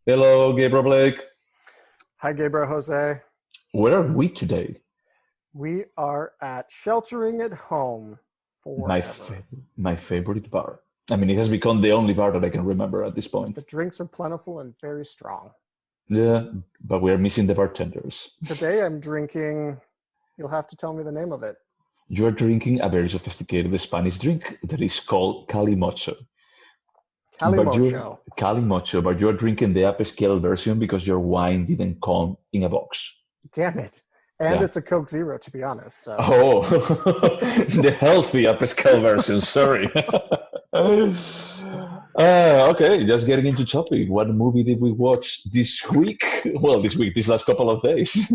Hello, Gabriel Blake. Hi, Gaybros Jose. Where are we today? We are at Sheltering at Home My forever. fa- my favorite bar. I mean, it has become the only bar that I can remember at this The point. drinks are plentiful and very strong. Yeah, but we are missing the bartenders. Today I'm drinking, you'll have to tell me the name of it. You are drinking a very sophisticated Spanish drink that is called calimocho. But you're Calimocho. calimocho, but you're drinking the upscale version because your wine didn't come in a box. Damn it. And Yeah. it's a Coke Zero, to be honest. So, Oh, the healthy upscale version. Sorry. Okay, just getting into topic. What movie did we watch this week? Well, this week, these last couple of days.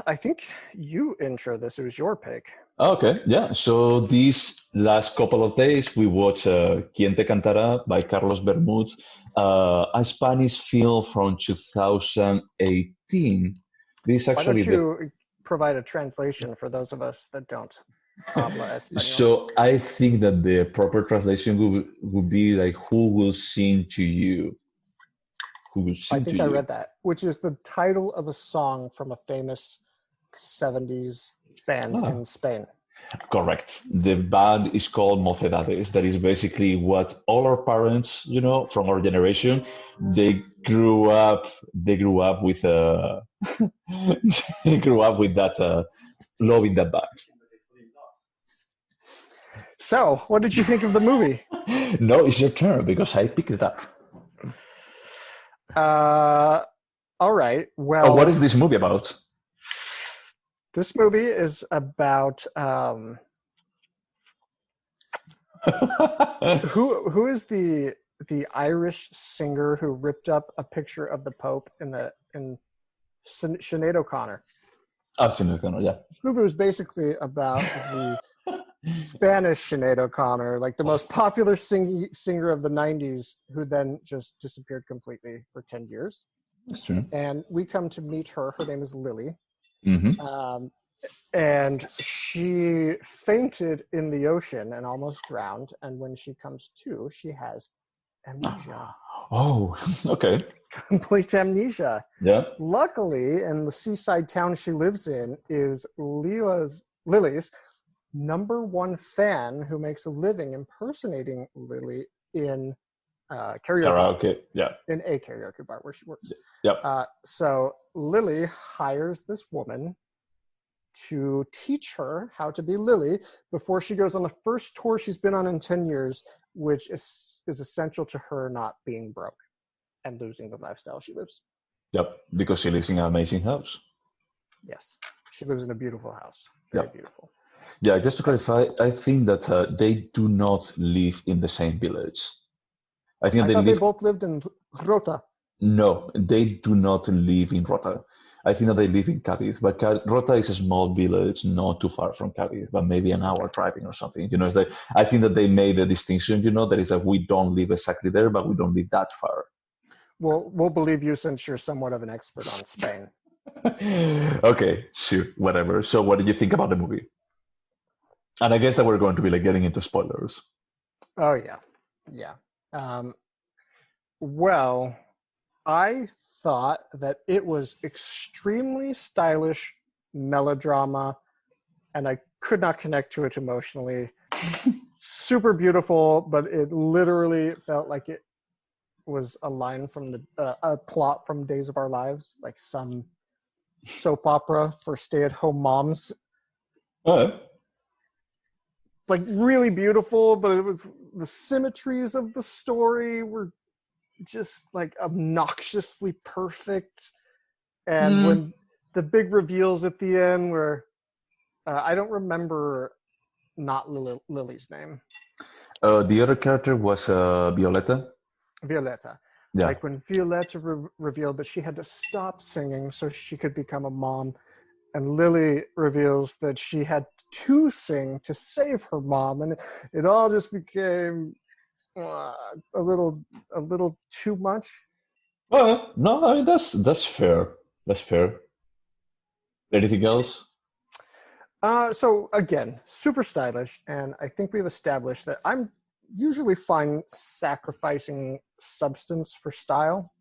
I think you intro this. It was your pick. Okay, yeah. So these last couple of days, we watched Quién Te Cantará by Carlos Vermut, a Spanish film from 2018. This is Why actually don't the you provide a translation for those of us that don't habla español? So I think that the proper translation would be like, "Who will sing to you? Who will I sing to think I you?" read that, which is the title of a song from a famous 70s band Ah, in Spain. correct. The band is called Mocedades. That is basically what all our parents, from our generation, they grew up. They grew up with they grew up with that loving that band. So, what did you think of the movie? No, it's your turn because I picked it up. Uh, all right. What Well, is this movie about? this movie is about who is the Irish singer who ripped up a picture of the Pope in Sinead O'Connor. Absolutely, Connor, yeah. This movie was basically about the Spanish Sinead O'Connor, like the most popular singer of the 90s, who then just disappeared completely for 10 years. That's true. And we come to meet her. Her name is Lily. Hmm. Um, and she fainted in the ocean and almost drowned. And when she comes to, she has amnesia, Oh, okay. complete amnesia. Yeah. Luckily, in the seaside town she lives in, is Lily's number one fan who makes a living impersonating Lily in karaoke bars, Karaoke. Yeah. in a karaoke bar where she works. Yep. So Lily hires this woman to teach her how to be Lily before she goes on the first tour she's been on in 10 years, which is essential to her not being broke and losing the lifestyle she lives. Yep. Because she lives in an amazing house. Yes, she lives in a beautiful house. Very Yep. beautiful. Yeah. Just to clarify, I think that they do not live in the same village. I think I they thought they live. both lived in Rota. No, they do not live in Rota. I think that they live in Cadiz, but Rota is a small village not too far from Cadiz, but maybe an hour driving or something. It's like I think that they made a distinction. That is that we don't live exactly there, but we don't live that far. We'll believe you since you're somewhat of an expert on Spain. Okay, sure, whatever. So, what did you think about the movie? And I guess that we're going to be like getting into spoilers. Oh yeah, yeah. Um, well, I thought that it was extremely stylish melodrama, and I could not connect to it emotionally. Super beautiful, but it literally felt like it was a line from a plot from Days of Our Lives, like some soap opera for stay-at-home moms. Uh, Like really beautiful, but it was the symmetries of the story were just like obnoxiously perfect. And mm, when the big reveals at the end were, I don't remember not Lily's name, the other character was Violeta. Violetta. Yeah. Like when Violetta revealed that she had to stop singing so she could become a mom, and Lily reveals that she had to sing to save her mom, and it all just became a little too much. No, I mean that's fair. That's fair. Anything else? So again, super stylish, and I think we've established that I'm usually fine sacrificing substance for style.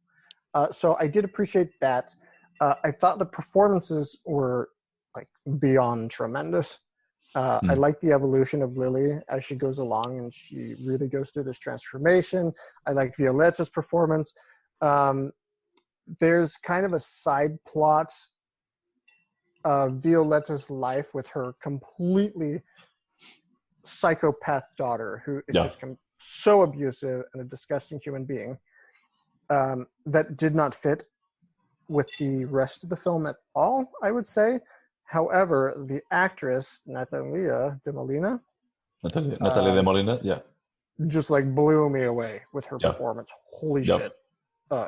So I did appreciate that. I thought the performances were like beyond tremendous. I like the evolution of Lily as she goes along, and she really goes through this transformation. I like Violetta's performance. There's kind of a side plot of Violetta's life with her completely psychopath daughter, who is just so abusive and a disgusting human being, that did not fit with the rest of the film at all, I would say. However, the actress, Natalia de Molina, just like blew me away with her performance. Holy shit.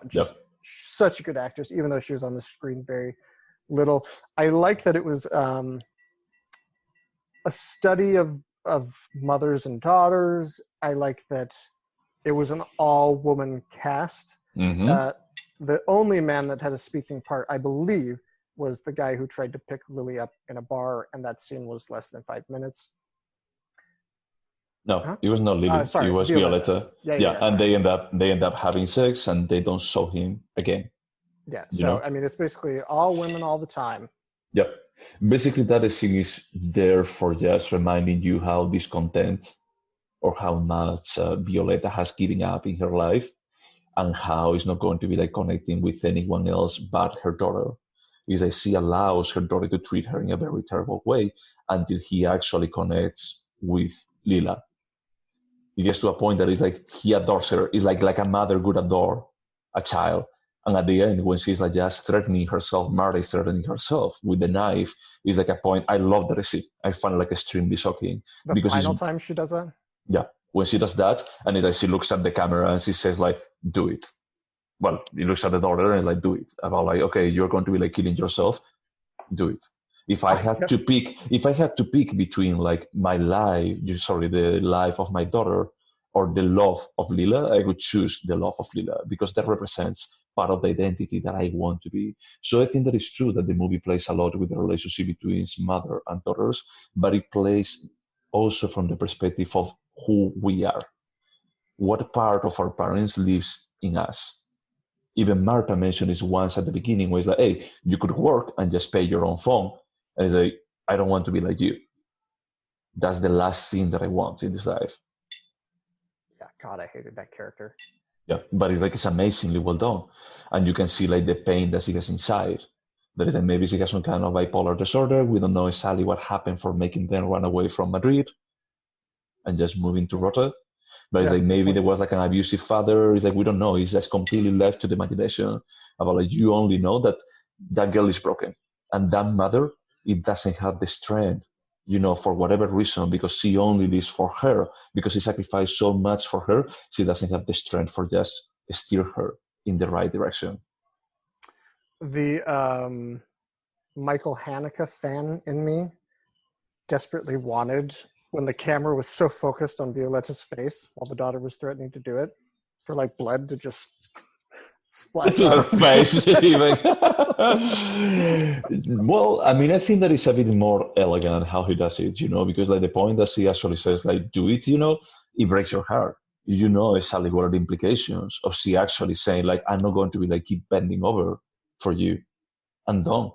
Just such a good actress, even though she was on the screen very little. I like that it was a study of mothers and daughters. I like that it was an all-woman cast. The only man that had a speaking part, I believe, was the guy who tried to pick Lily up in a bar, and that scene was less than 5 minutes. No, it was not Lily. It was Violetta. And they end up having sex, and they don't show him again. Yeah, so I mean, it's basically all women all the time. Yep. Basically, that scene is there for just reminding you how discontent or how much Violetta has given up in her life, and how it's not going to be like connecting with anyone else but her daughter. Is that she allows her daughter to treat her in a very terrible way until he actually connects with Lila. It gets to a point that it's like he adores her. It's like a mother would adore a child. And at the end, when she's like just threatening herself, Marta is threatening herself with the knife, it's like a point. I love the receipt. I find it like extremely shocking. The final time she does that? Yeah. When she does that, and it's like she looks at the camera and she says like, do it. Well, he looks at the daughter and is like, do it. About like, okay, you're going to be like killing yourself. Do it. If I had to pick between like my life, the life of my daughter or the love of Lila, I would choose the love of Lila because that represents part of the identity that I want to be. So I think that it's true that the movie plays a lot with the relationship between mother and daughters, but it plays also from the perspective of who we are. What part of our parents lives in us? Even Marta mentioned this once at the beginning, where it's like, hey, you could work and just pay your own phone. And it's like, I don't want to be like you. That's the last thing that I want in this life. Yeah, God, I hated that character. Yeah, but it's amazingly well done. And you can see like the pain that she has inside. That is like maybe she has some kind of bipolar disorder. We don't know exactly what happened for making them run away from Madrid and just moving to Rota. But it's like maybe there was like an abusive father. It's like we don't know. It's just completely left to the imagination. About like you only know that that girl is broken. And that mother, it doesn't have the strength, for whatever reason, because she only lives for her, because he sacrificed so much for her, she doesn't have the strength for just steer her in the right direction. The Michael Haneke fan in me desperately wanted, when the camera was so focused on Violetta's face while the daughter was threatening to do it, for like blood to just splash her face. Well, I mean, I think that it's a bit more elegant how he does it, because like the point that he actually says, like, do it, it breaks your heart. Exactly what are the implications of she actually saying, like, I'm not going to be like keep bending over for you and done.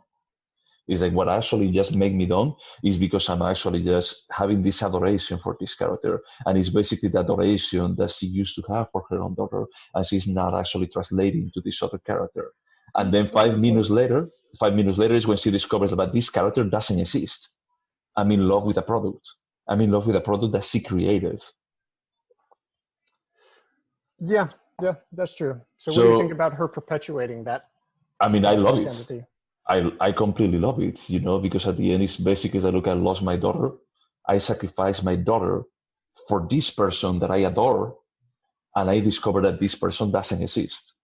It's like what actually just make me done is because I'm actually just having this adoration for this character. And it's basically the adoration that she used to have for her own daughter, and she's not actually translating to this other character. And then 5 minutes later is when she discovers that this character doesn't exist. I'm in love with a product. I'm in love with a product that she created. Yeah, that's true. So what do you think about her perpetuating that? I mean, I love identity? It. I completely love it, because at the end it's basically like, look, I lost my daughter. I sacrificed my daughter for this person that I adore, and I discovered that this person doesn't exist.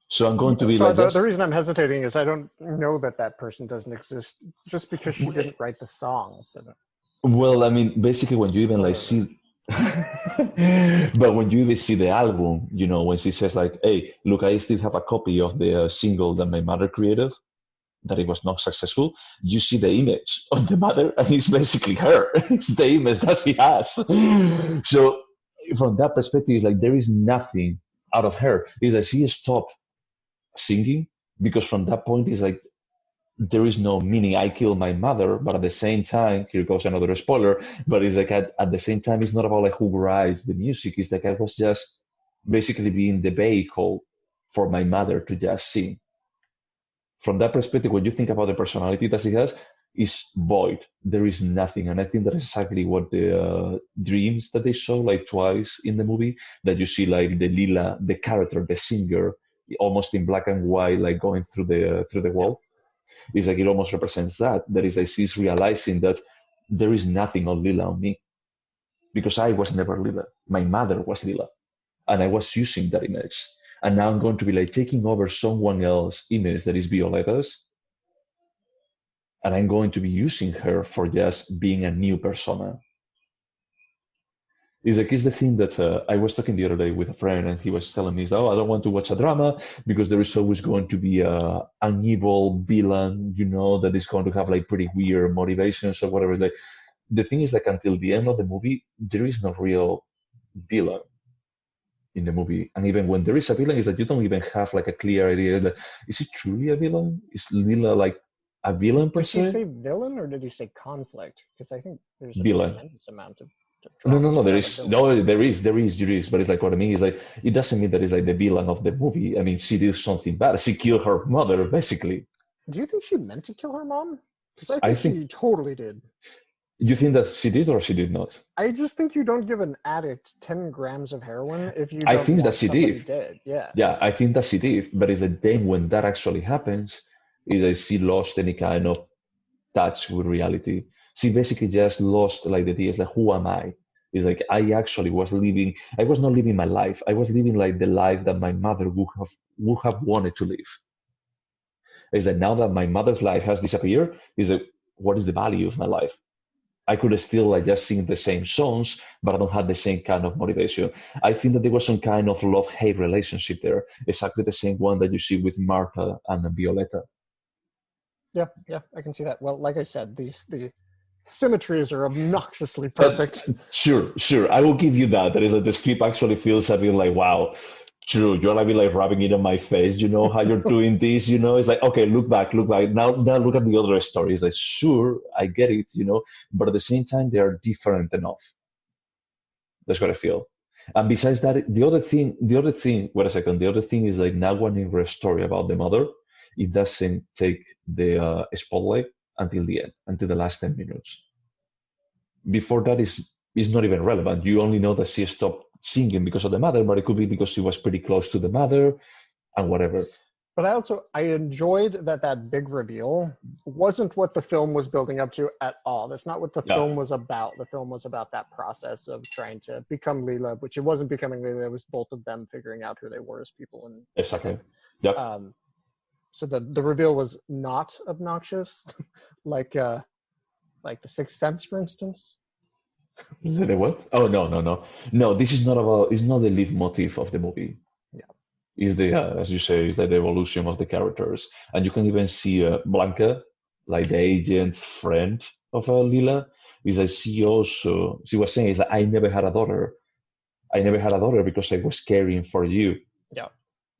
So I'm going to be like the reason I'm hesitating is I don't know that person doesn't exist just because she didn't write the songs, doesn't. Well, I mean, basically when you even like see but when you even see the album, when she says like, hey, look, I still have a copy of the single that my mother created, that it was not successful, you see the image of the mother and it's basically her. It's the image that she has. So from that perspective, it's like there is nothing out of her is that she stopped singing, because from that point it's like there is no meaning. I killed my mother, but at the same time, here goes another spoiler, but it's like at the same time, it's not about like who writes the music. It's like I was just basically being the vehicle for my mother to just sing. From that perspective, when you think about the personality that she has, is void. There is nothing. And I think that is exactly what the dreams that they show like twice in the movie, that you see like the Lila, the character, the singer, almost in black and white, like going through the wall. It's like it almost represents that. That is like she's realizing that there is nothing on Lila on me, because I was never Lila. My mother was Lila, and I was using that image. And now I'm going to be like taking over someone else's image that is Violetta's, and I'm going to be using her for just being a new persona. It's the thing that I was talking the other day with a friend, and he was telling me, "Oh, I don't want to watch a drama because there is always going to be an evil villain, that is going to have like pretty weird motivations or whatever." Like the thing is, like until the end of the movie, there is no real villain in the movie, and even when there is a villain, is that you don't even have like a clear idea. Like, is it truly a villain? Is Lila like a villain per Did he se? say villain or did he say conflict? Because I think there's a Villain. tremendous amount of No, drama. there is there is, but it's like what I mean is like it doesn't mean that it's like the villain of the movie. I mean, she did something bad. She killed her mother, basically. Do you think she meant to kill her mom? Because I I think think she totally did. you think that she did or she did not. I just think you don't give an addict 10 grams of heroin if you I don't think that want she somebody did. dead. Yeah. Yeah, I think that she did. But it's that then when that actually happens, is that she lost any kind of touch with reality. She basically just lost like the idea. It's like, who am I? It's like I actually was living. I was not living my life. I was living like the life that my mother would have wanted to live. It's that now that my mother's life has disappeared, is that what is the value of my life? I could still like just sing the same songs, but I don't have the same kind of motivation. I think that there was some kind of love-hate relationship there, exactly the same one that you see with Martha and Violetta. Yeah, I can see that. Well, like I said, the symmetries are obnoxiously perfect. Sure. I will give you that. That is like the script actually feels a bit like, wow, true. You're like, like rubbing it on my face. You know how you're doing this. It's like, okay, look back. Now look at the other stories. Like, sure, I get it. But at the same time, they are different enough. That's what I feel. And besides that, the other thing. Wait a second. The other thing is like now when you read a story about the mother, it doesn't take the spotlight until the end, until the last 10 minutes. Before that is not even relevant. You only know that she stopped singing because of the mother, but it could be because she was pretty close to the mother and whatever. But I enjoyed that big reveal wasn't what the film was building up to at all. That's not what the film was about. The film was about that process of trying to become Leela, which it wasn't becoming Leela. It was both of them figuring out who they were as people. And exactly. Yeah. So the reveal was not obnoxious, like The Sixth Sense, for instance. The what? Oh no. This is not about. It's not the lead motif of the movie. Yeah. Is the as you say, is like the evolution of the characters, and you can even see Blanca, like the agent friend of Lila, is that she was saying is that I never had a daughter. I never had a daughter because I was caring for you. Yeah.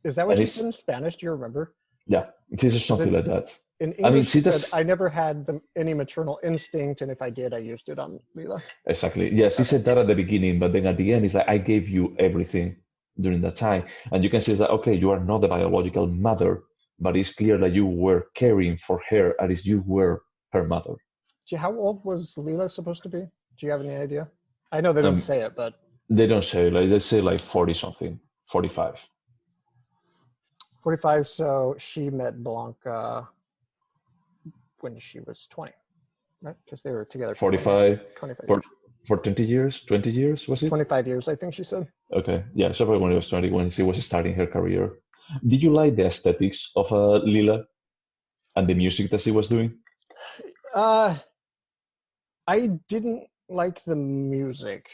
Is that what she said in Spanish? Do you remember? Yeah, it is something like that. In English, she said, I never had any maternal instinct, and if I did, I used it on Lila. Exactly. Yes, she said that at the beginning, but then at the end, it's like, I gave you everything during that time. And you can see that, okay, you are not the biological mother, but it's clear that you were caring for her, at least you were her mother. How old was Lila supposed to be? Do you have any idea? I know they didn't say it, but... They don't say, they say 40-something, 45. 45, so she met Blanca when she was 20, right? Because they were together for 25 years. For 20 years, was it? 25 years, I think she said. Okay, yeah, so when it was 20, when she was starting her career. Did you like the aesthetics of Lila and the music that she was doing? I didn't like the music.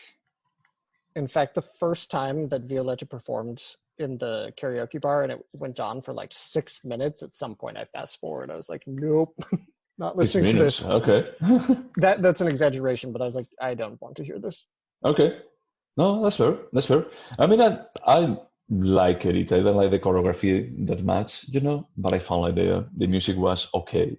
In fact, the first time that Violetta performed in the karaoke bar and it went on for like 6 minutes, at some point I fast forward. I was like, nope, not listening to this. Okay. That's an exaggeration, but I was like, I don't want to hear this. Okay. No, that's fair. I mean, like it. I don't like the choreography that much, but I found like the music was okay.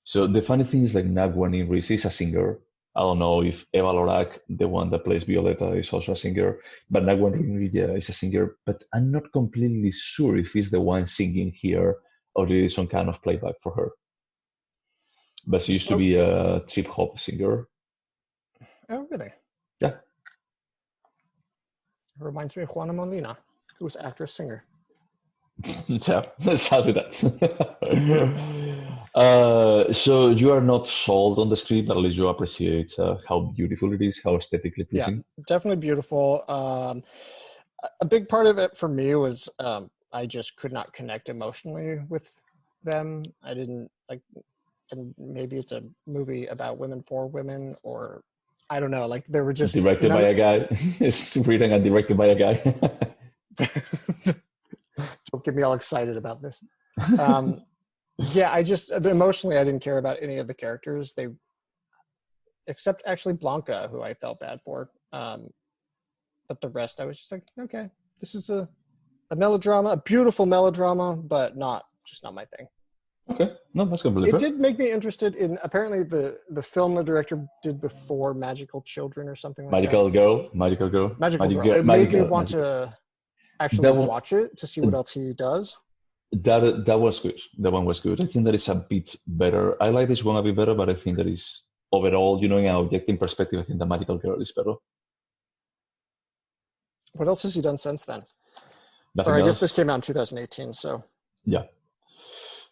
So the funny thing is like Nagwan Inris is a singer. I don't know if Eva Lorak, the one that plays Violetta, is also a singer, but Nagwan Inris, yeah, is a singer. But I'm not completely sure if he's the one singing here or there is some kind of playback for her. But she used to be a trip hop singer. Oh, really? Yeah. It reminds me of Juana Molina, who was actress singer. Yeah, let's have that. So you are not sold on the script, but at least you appreciate how beautiful it is, how aesthetically pleasing. Yeah, definitely beautiful. A big part of it for me was I just could not connect emotionally with them. I didn't like, and maybe it's a movie about women for women, or I don't know. Like there were just Directed by a guy. It's written and directed by a guy. Don't get me all excited about this. Yeah, emotionally I didn't care about any of the characters. Except actually Blanca, who I felt bad for. But the rest I was just like, okay, this is a melodrama, a beautiful melodrama, but just not my thing. Okay, no, that's completely It fair. did make me interested in apparently the film the director did before Magical Children or something like Magical that. Girl, Magical Girl, Magical Magic Girl. Girl, It Magic made me Girl, want Magic Girl. to actually That one, watch it to see what else he does. that was good. That one was good. I think that is a bit better. I like this one a bit better, but I think that is overall, in an objective perspective, I think the Magical Girl is better. What else has he done since then? Or Nothing I guess this else. came out in 2018, so. Yeah.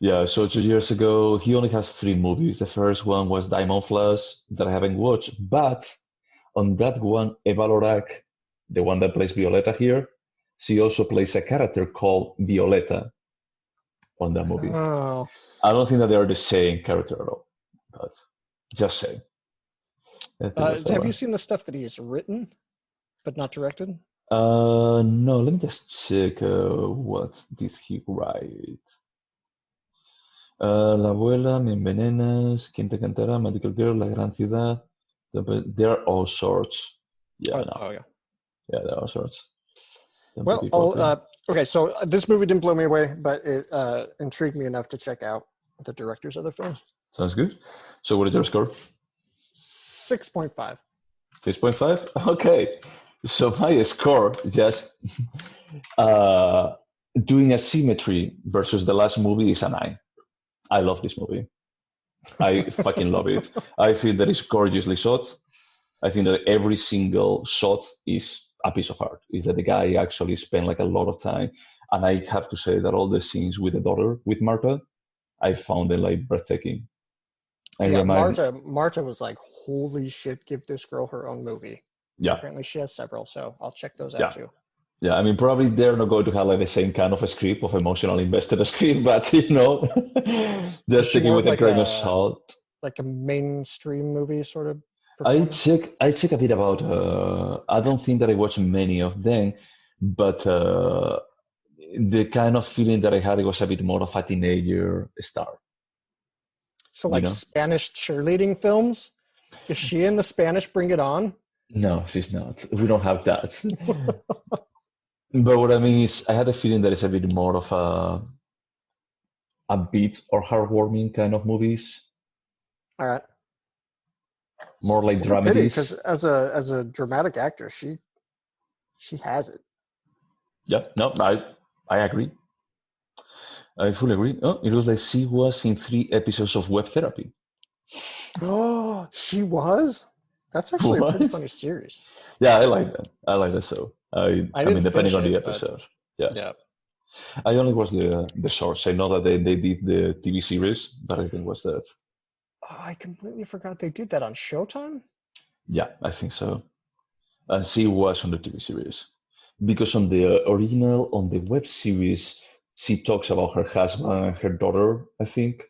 Yeah, so 2 years ago, he only has 3 movies. The first one was Diamond Flash that I haven't watched, but on that one, Eva Lorak, the one that plays Violetta here, she also plays a character called Violetta on that movie. Oh. I don't think that they are the same character at all, but just saying. I think that's that Have you one. seen the stuff that he's written, but not directed? No, let me just check what did he write. La abuela, Me envenenas, Quién Te Cantará, Magical Girl, La Gran Ciudad. There are all sorts. Yeah, no. Oh yeah. Yeah, there are all sorts. Well, okay, so this movie didn't blow me away, but it intrigued me enough to check out the director's other films. Sounds good. So what is your score? 6.5. 6.5? Okay. So my score, just doing a symmetry versus the last movie, is a 9. I love this movie. I fucking love it. I feel that it's gorgeously shot. I think that every single shot is a piece of art. Is that the guy actually spent like a lot of time. And I have to say that all the scenes with the daughter, with Marta, I found them like breathtaking. And Marta was like, holy shit, give this girl her own movie. Yeah. Apparently she has several, so I'll check those out Yeah. too. Yeah, I mean, probably they're not going to have like the same kind of a script of emotional invested script, but just taking with a grain of salt. Like a mainstream movie sort of. I check a bit about. I don't think that I watched many of them, but the kind of feeling that I had, it was a bit more of a teenager star. So like Spanish cheerleading films? Is she in the Spanish Bring It On? No, she's not. We don't have that. But what I mean is, I had a feeling that it's a bit more of a beat or heartwarming kind of movies. All right. More like dramedies. Because as a dramatic actress, she has it. Yeah, no, I agree. I fully agree. Oh, it was like she was in 3 episodes of Web Therapy. Oh, she was? That's actually a pretty funny series. Yeah, I like that. I like that show. I mean, depending on the episode. Yeah. I only watched the shorts. I know that they did the TV series, but I think it was that. Oh, I completely forgot they did that on Showtime? Yeah, I think so. And she was on the TV series. Because on the original, on the web series, she talks about her husband and her daughter, I think,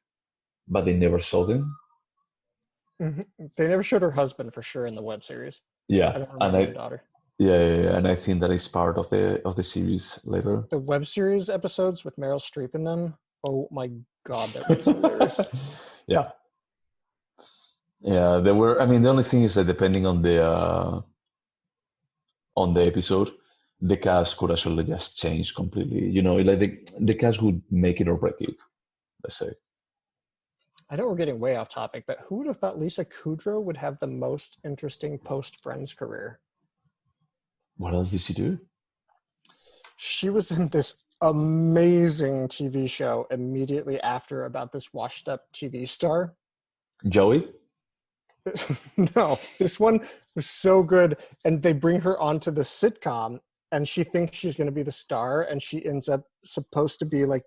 but they never saw them. Mm-hmm. They never showed her husband for sure in the web series. Yeah, I don't remember the daughter. Yeah, and I think that is part of the series later. The web series episodes with Meryl Streep in them. Oh my god, that was hilarious. Yeah, there were. I mean, the only thing is that depending on the episode, the cast could actually just change completely. Like the cast would make it or break it, let's say. I know we're getting way off topic, but who would have thought Lisa Kudrow would have the most interesting post-Friends career? What else did she do? She was in this amazing TV show immediately after about this washed-up TV star. Joey? No, this one was so good, and they bring her onto the sitcom, and she thinks she's going to be the star, and she ends up supposed to be like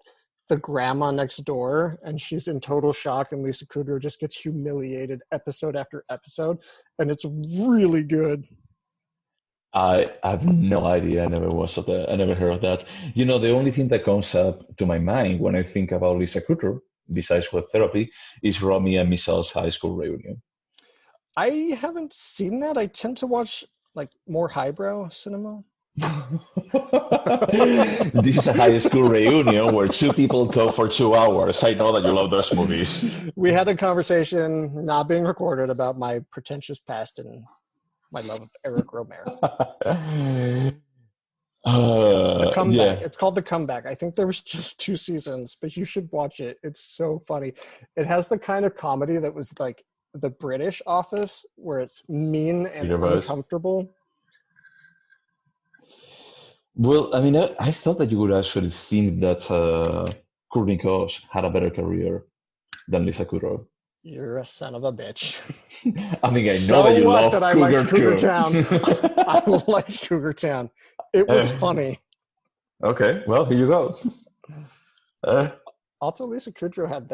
the grandma next door, and she's in total shock, and Lisa Kudrow just gets humiliated episode after episode, and it's really good. I have no idea. I never watched that. I never heard of that. The only thing that comes up to my mind when I think about Lisa Kudrow, besides Web Therapy, is Romy and Michelle's high school reunion. I haven't seen that. I tend to watch like more highbrow cinema. This is a high school reunion where two people talk for 2 hours. I know that you love those movies. We had a conversation, not being recorded, about my pretentious past and my love of Eric Romero. The Comeback. Yeah. It's called The Comeback. I think there was just 2 seasons, but you should watch it. It's so funny. It has the kind of comedy that was like The British Office, where it's mean and uncomfortable. Well, I mean, I thought that you would actually think that Courtney Cox had a better career than Lisa Kudrow. You're a son of a bitch. I mean, I know that you love I Cougar liked Cougar too. Town. I liked Cougar Town. It was funny. Okay, well, here you go. Also, Lisa Kudrow had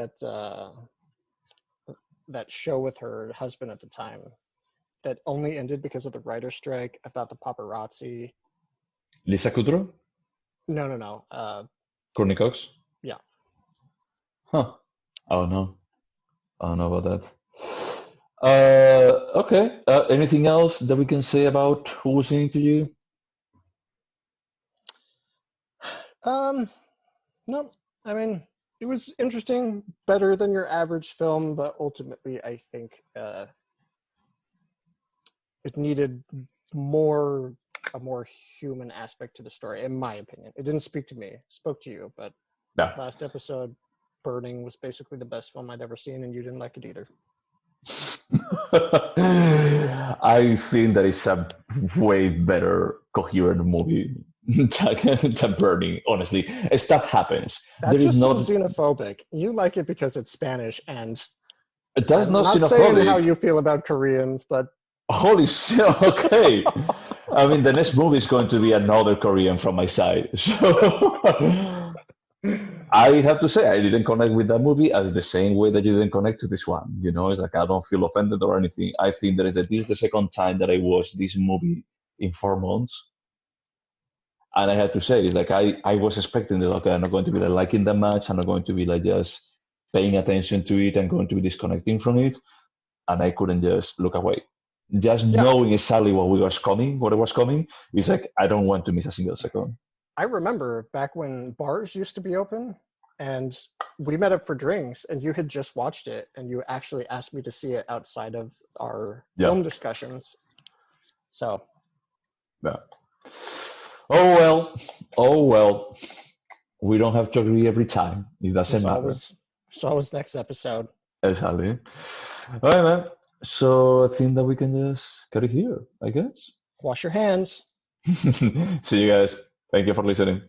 that show with her husband at the time that only ended because of the writer's strike about the paparazzi. Lisa Kudrow? No. Courtney Cox? Yeah. Huh. I don't know about that. Okay. Anything else that we can say about Who Was Singing to You? No. I mean, it was interesting, better than your average film, but ultimately, I think it needed a more human aspect to the story, in my opinion. It didn't speak to me. It spoke to you, but last episode, Burning, was basically the best film I'd ever seen, and you didn't like it either. I think that it's a way better coherent movie than Burning, honestly. Stuff happens. That just seems xenophobic. You like it because it's Spanish, and that's not xenophobic. Saying how you feel about Koreans, but holy shit, okay. I mean, the next movie is going to be another Korean from my side. So I have to say, I didn't connect with that movie as the same way that you didn't connect to this one. It's like I don't feel offended or anything. I think that this is the second time that I watched this movie in 4 months. And I have to say, it's like I was expecting that, okay, I'm not going to be like liking that much. I'm not going to be like just paying attention to it and going to be disconnecting from it. And I couldn't just look away. Just knowing exactly what was coming, it's like I don't want to miss a single second. I remember back when bars used to be open and we met up for drinks and you had just watched it and you actually asked me to see it outside of our film discussions. So. Yeah. Oh well. We don't have to agree every time. It doesn't matter. It's always next episode. Exactly. All right, man. So I think that we can just cut it here, I guess. Wash your hands. See you guys. Thank you for listening.